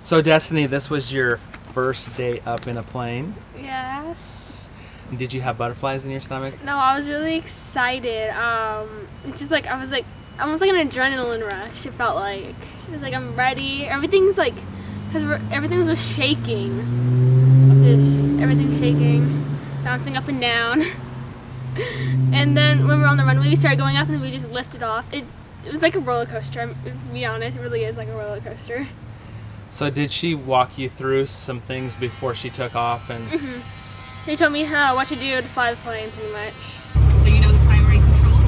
So, Destiny, this was your first day up in a plane. Yes. Did you have butterflies in your stomach? No, I was really excited. It's just like I was like almost like an adrenaline rush. It felt like it was like I'm ready. Everything's like because everything was just shaking. Everything's shaking, bouncing up and down. And then when we were on the runway, we started going up and we just lifted off. It was like a roller coaster. To be honest, it really is like a roller coaster. So did she walk you through some things before she took off? And They told me what to do to fly the plane, pretty much. So you know the primary controls?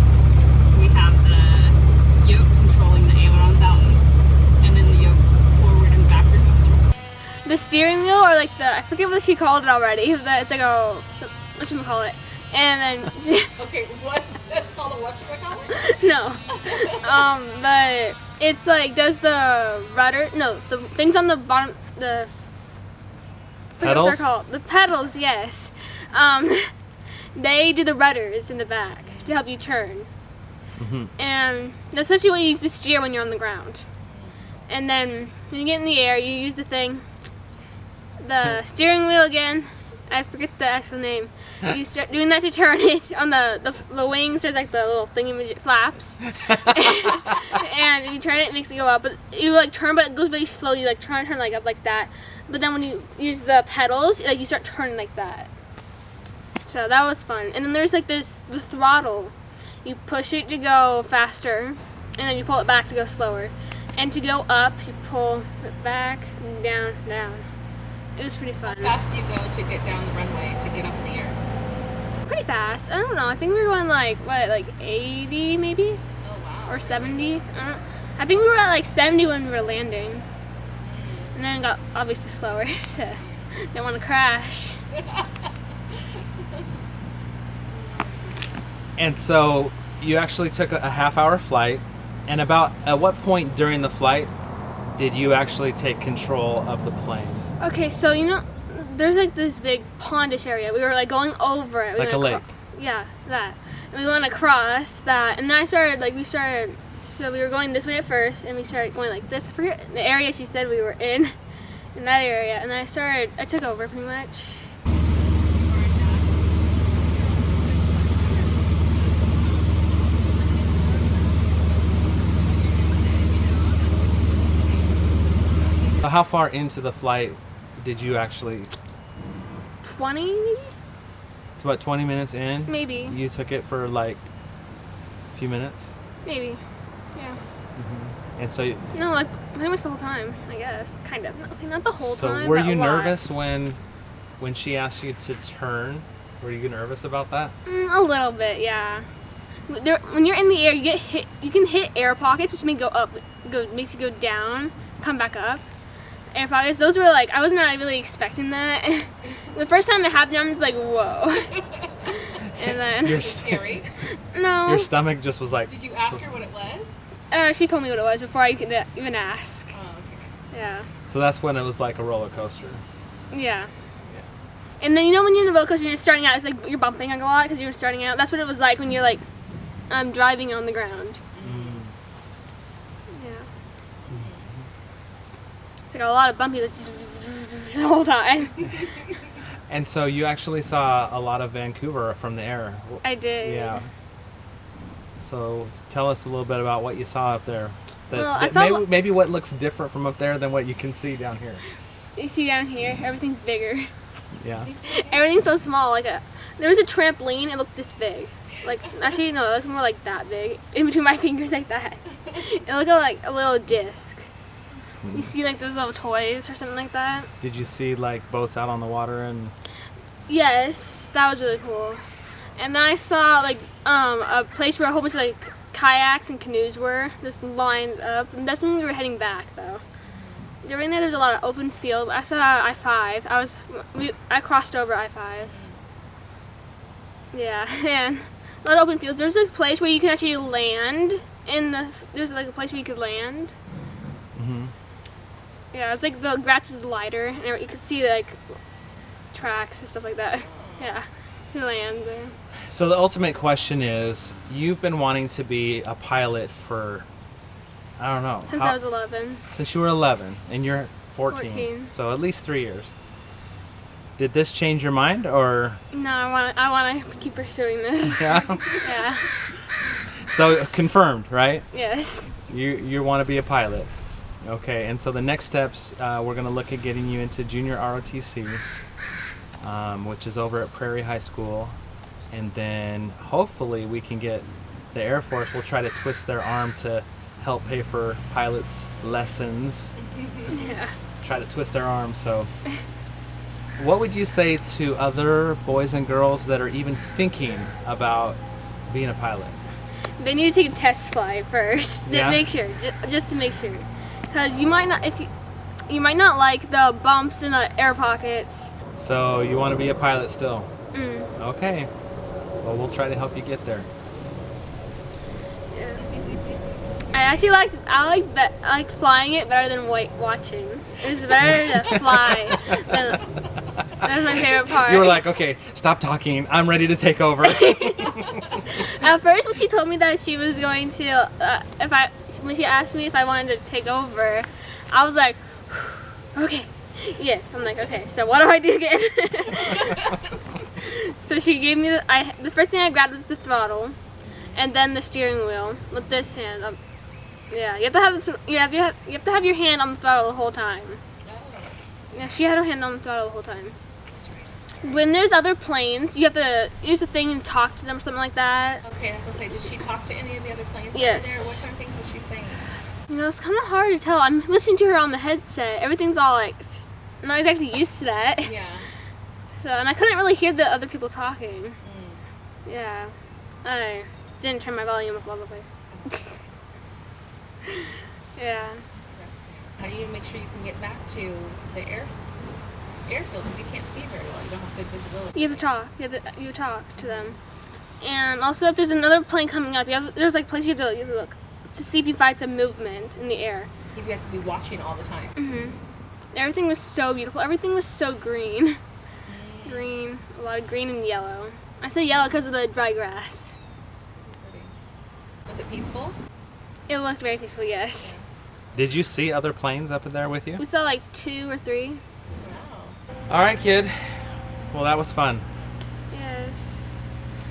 So we have the yoke controlling the ailerons out, and then the yoke forward and backward goes. The steering wheel, or like I forget what she called it already. It's like whatchamacallit. And then Okay, what? That's called a whatchamacallit? no, but it's like does the rudder? No, the things on the bottom, I forget what they're Pedals? called. The pedals, yes. They do the rudders in the back to help you turn. And that's actually what you use to steer when you're on the ground. And then when you get in the air, you use the steering wheel again. I forget the actual name. You start doing that to turn it on the wings. There's like the little thingy flaps, and you turn it, it makes it go up. But you like turn, but it goes really slowly. You like turn like up like that. But then when you use the pedals, like you start turning like that. So that was fun. And then there's like the throttle. You push it to go faster, and then you pull it back to go slower. And to go up, you pull it back, down, down. It was pretty fun. How fast do you go to get down the runway to get up in the air? Pretty fast. I don't know. I think we were going like 80 maybe, Oh wow. or 70. I think we were at like 70 when we were landing, and then it got obviously slower. So didn't want to crash. And so you actually took a half-hour flight. And at what point during the flight did you actually take control of the plane? Okay, so there's like this big pondish area. We were like going over it. Like a lake. Yeah, that. And we went across that, and then so we were going this way at first, and we started going like this. I forget the area she said we were in that area, and then I took over pretty much. How far into the flight did you actually? 20 maybe? It's about 20 minutes in. Maybe. You took it for like a few minutes. Maybe. Yeah. And so. No, like pretty much the whole time, I guess. Kind of. Okay, not the whole time. So were but you a lot. nervous when she asked you to turn? Were you nervous about that? A little bit, yeah. When you're in the air, you get hit. You can hit air pockets, which makes makes you go down, come back up. Air pockets. Those were like I was not really expecting that. The first time it happened, I'm just like, whoa. And then. Your Scary. No. Your stomach just was like. Did you ask her what it was? She told me what it was before I could even ask. Oh, okay. Yeah. So that's when it was like a roller coaster. Yeah. And then when you're in the roller coaster, you're starting out. It's like you're bumping like a lot because you're starting out. That's what it was like when you're like, driving on the ground. Yeah. It's like a lot of bumpy the whole time. And so you actually saw a lot of Vancouver from the air. I did. Yeah. So tell us a little bit about what you saw up there. I saw maybe what looks different from up there than what you can see down here. You see down here, everything's bigger. Yeah. Everything's so small. There was a trampoline. It looked this big. Actually, no, it looked more like that big. In between my fingers, like that. It looked like a little disc. You see, like those little toys or something like that. Did you see like boats out on the water and? Yes, that was really cool. And then I saw like a place where a whole bunch of like kayaks and canoes were just lined up. And that's when we were heading back, though. During there's a lot of open field. I saw I-5. I crossed over I-5. Yeah, and a lot of open fields. There's a place where you can actually land there's like a place where you could land. Yeah, it's like the grass is lighter, and you could see like tracks and stuff like that. Yeah, you land there. So the ultimate question is, you've been wanting to be a pilot for, I don't know. Since I was 11. Since you were 11, and your 14. 14. So at least 3 years. Did this change your mind, or? No, I want to keep pursuing this. Yeah. Yeah. So confirmed, right? Yes. You want to be a pilot. Okay, and so the next steps, we're going to look at getting you into junior ROTC, which is over at Prairie High School. And then hopefully we can get the Air Force, will try to twist their arm to help pay for pilots' lessons. Yeah. Try to twist their arm. So what would you say to other boys and girls that are even thinking about being a pilot? They need to take a test flight first. Yeah? To make sure, just to make sure, because you might not, if you might not like the bumps in the air pockets. So you want to be a pilot still? Mm. Okay. Well, we'll try to help you get there. Yeah. I actually like flying it better than watching. It was better to fly. That's my favorite part. You were like, okay, stop talking. I'm ready to take over. At first, when she told me that she was going to, when she asked me if I wanted to take over, I was like, okay, yes. I'm like, okay. So what do I do again? So she gave me the first thing I grabbed was the throttle, and then the steering wheel with this hand. Yeah, you have to have your hand on the throttle the whole time. Yeah, she had her hand on the throttle the whole time. When there's other planes, you have to use a thing and talk to them or something like that. Okay, that's what I was saying. Did she talk to any of the other planes Yes. over there? What kind of things was she saying? You know, it's kind of hard to tell. I'm listening to her on the headset. Everything's all like, I'm not exactly used to that. Yeah. So, and I couldn't really hear the other people talking. Mm. Yeah. I didn't turn my volume up all the way. Yeah. How do you make sure you can get back to the airfield if you can't see very well? You don't have good visibility. You have to talk. You talk to them. And also, if there's another plane coming up, there's like places you have to look to see if you find some movement in the air. You have to be watching all the time. Mhm. Everything was so beautiful. Everything was so green. Green, a lot of green and yellow. I say yellow because of the dry grass. Was it peaceful? It looked very peaceful, yes. Did you see other planes up in there with you? We saw like 2 or 3. Wow. All right, kid. Well, that was fun. Yes.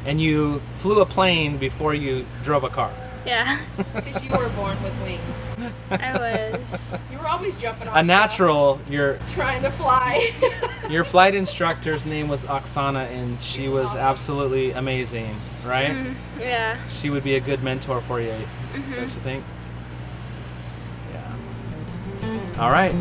And you flew a plane before you drove a car. Yeah, Because you were born with wings. I was. You were always jumping on A natural. stuff, trying to fly. Your flight instructor's name was Oksana, and she was awesome. absolutely amazing, right? Yeah. She would be a good mentor for you, don't you think? Yeah. All right.